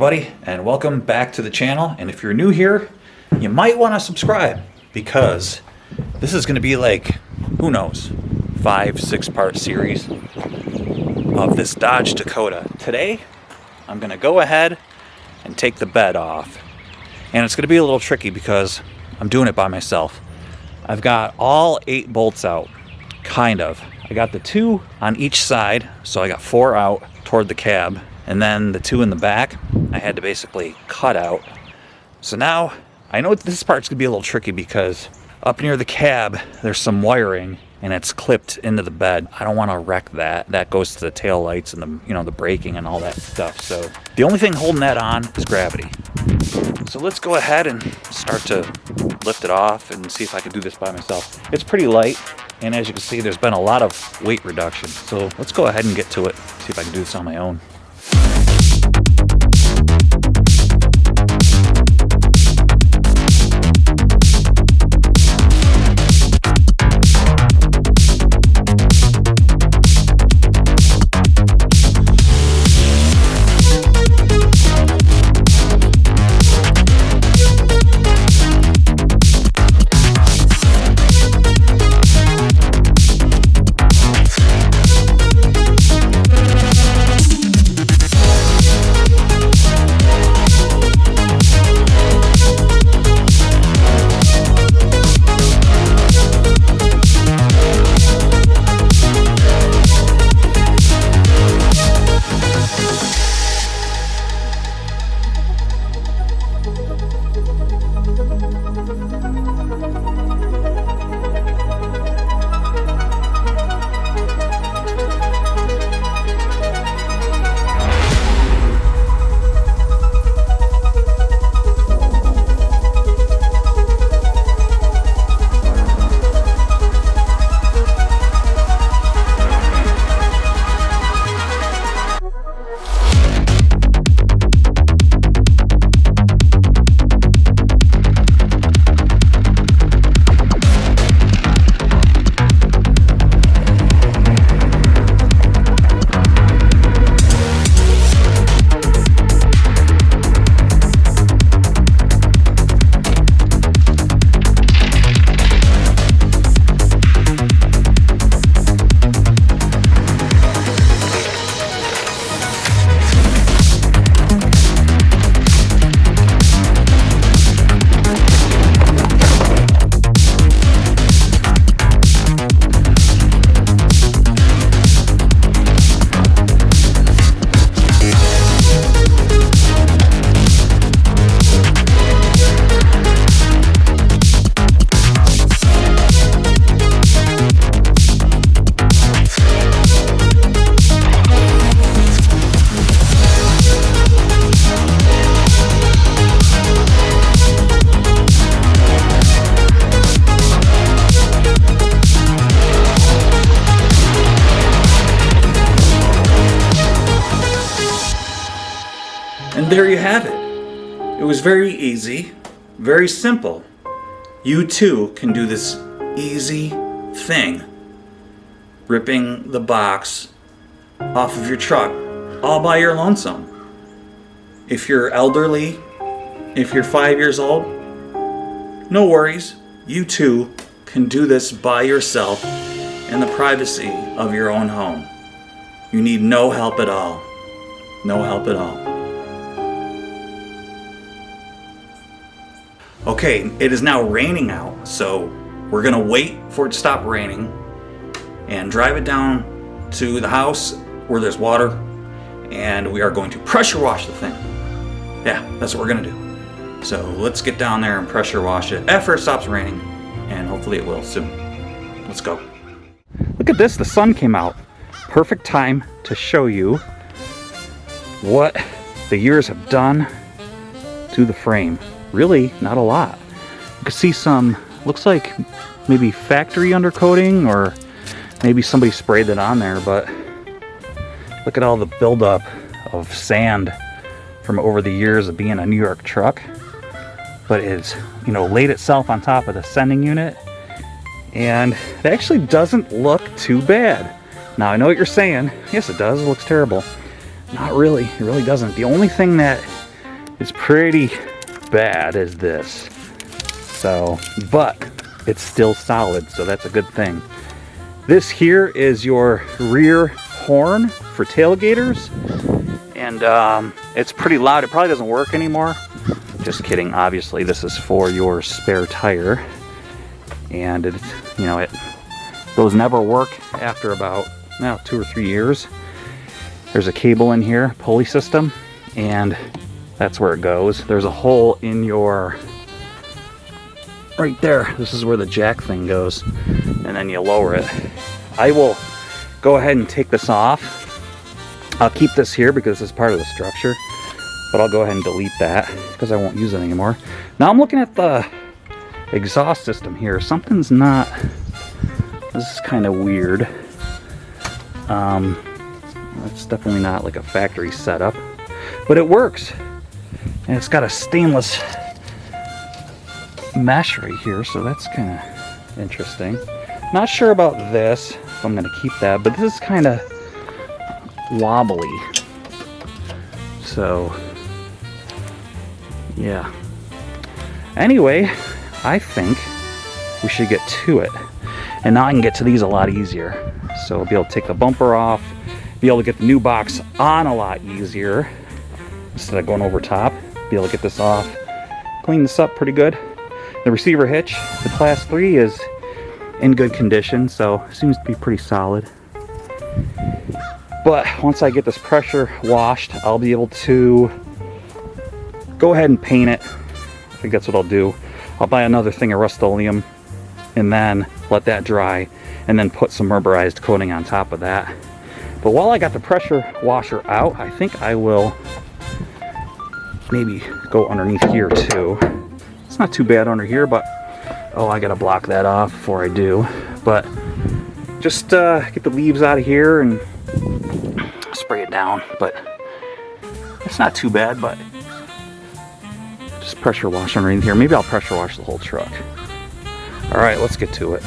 everybody, and welcome back to the channel. And if you're new here, you might want to subscribe, because this is going to be like, who knows, 5-6 part series of this Dodge Dakota. Today I'm going to go ahead and take the bed off, and it's going to be a little tricky because I'm doing it by myself. I've got all 8 bolts out, kind of. I got the 2 on each side, so I got 4 out toward the cab, and then the 2 in the back I had to basically cut out. So now I know this part's gonna be a little tricky because up near the cab there's some wiring and it's clipped into the bed. I don't want to wreck that. That goes to the tail lights and the braking and all that stuff. So the only thing holding that on is gravity. So let's go ahead and start to lift it off and see if I can do this by myself. It's pretty light, and as you can see, there's been a lot of weight reduction. So let's go ahead and get to it, see if I can do this on my own. And there you have it. It was very easy, very simple. You too can do this easy thing, ripping the box off of your truck all by your lonesome. If you're elderly, if you're 5 years old, no worries. You too can do this by yourself in the privacy of your own home. You need no help at all. No help at all. Okay, it is now raining out, so we're gonna wait for it to stop raining and drive it down to the house where there's water, and we are going to pressure wash the thing. Yeah, that's what we're gonna do. So let's get down there and pressure wash it after it stops raining, and hopefully it will soon. Let's go. Look at this, the sun came out. Perfect time to show you what the years have done to the frame. Really, not a lot. You can see some, looks like maybe factory undercoating, or maybe somebody sprayed that on there, but look at all the buildup of sand from over the years of being a New York truck. But it's, laid itself on top of the sending unit, and it actually doesn't look too bad. Now, I know what you're saying. Yes, it does. It looks terrible. Not really. It really doesn't. The only thing that is pretty bad as this. So, but it's still solid, so that's a good thing. This here is your rear horn for tailgaters, and it's pretty loud. It probably doesn't work anymore. Just kidding. Obviously, this is for your spare tire, and it, you know, those never work after about 2 or 3 years. There's a cable in here, pulley system, and that's where it goes. There's a hole in your right there. This is where the jack thing goes, and then you lower it. I will go ahead and take this off. I'll keep this here because this is part of the structure, but I'll go ahead and delete that because I won't use it anymore. Now I'm looking at the exhaust system here. Something's not, this is kind of weird. It's definitely not like a factory setup, but it works. And it's got a stainless mesh right here, so that's kind of interesting. Not sure about this, if I'm going to keep that, but this is kind of wobbly. So, yeah. Anyway, I think we should get to it. And now I can get to these a lot easier. So I'll be able to take the bumper off, be able to get the new box on a lot easier instead of going over top. Be able to get this off, clean this up pretty good. The receiver hitch, the class 3, is in good condition, so it seems to be pretty solid. But once I get this pressure washed, I'll be able to go ahead and paint it. I think that's what I'll do. I'll buy another thing of Rust-Oleum and then let that dry and then put some rubberized coating on top of that. But while I got the pressure washer out, I think I will maybe go underneath here too. It's not too bad under here, but oh, I gotta block that off before I do. But just get the leaves out of here and spray it down. But it's not too bad, but just pressure wash underneath here. Maybe I'll pressure wash the whole truck. All right, let's get to it.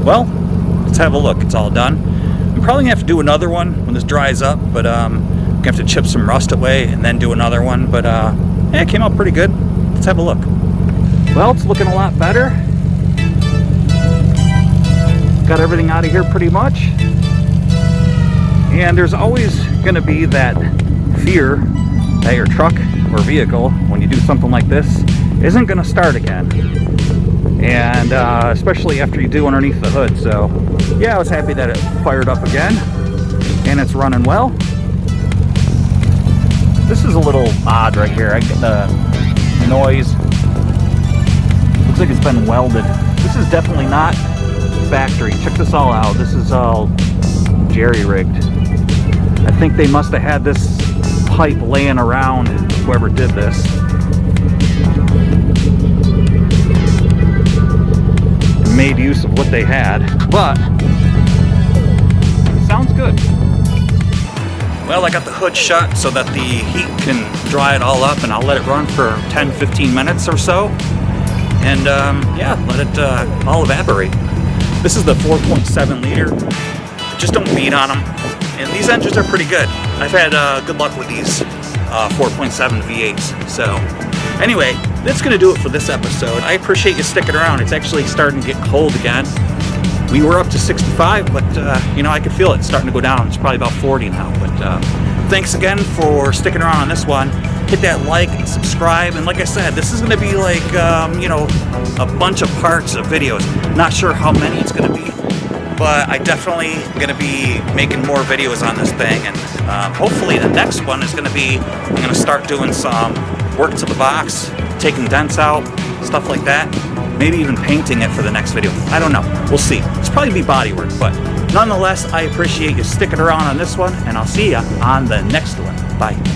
well, let's have a look. It's all done. I'm probably gonna have to do another one when this dries up, but I'm gonna have to chip some rust away and then do another one. But yeah, it came out pretty good. Let's have a look. Well, it's looking a lot better. Got everything out of here pretty much. And there's always gonna be that fear that your truck or vehicle, when you do something like this, isn't gonna start again. And especially after you do underneath the hood. So yeah, I was happy that it fired up again and it's running well. This is a little odd right here. I get the noise. Looks like it's been welded. This is definitely not factory. Check this all out. This is all jerry-rigged. I think they must have had this pipe laying around, whoever did this. Made use of what they had, but it sounds good. Well, I got the hood shut so that the heat can dry it all up, and I'll let it run for 10-15 minutes or so, and yeah, let it all evaporate. This is the 4.7 liter. Just don't beat on them, and these engines are pretty good. I've had good luck with these 4.7 V8s. So anyway, that's gonna do it for this episode. I appreciate you sticking around. It's actually starting to get cold again. We were up to 65, but you know, I could feel it starting to go down. It's probably about 40 now. But thanks again for sticking around on this one. Hit that like and subscribe. And like I said, this is gonna be like you know, a bunch of parts of videos. Not sure how many it's gonna be, but I definitely gonna be making more videos on this thing. And hopefully the next one is gonna be, I'm gonna start doing some work to the box, taking dents out, stuff like that. Maybe even painting it for the next video. I don't know. We'll see. It's probably be body work, but nonetheless, I appreciate you sticking around on this one, and I'll see you on the next one. Bye.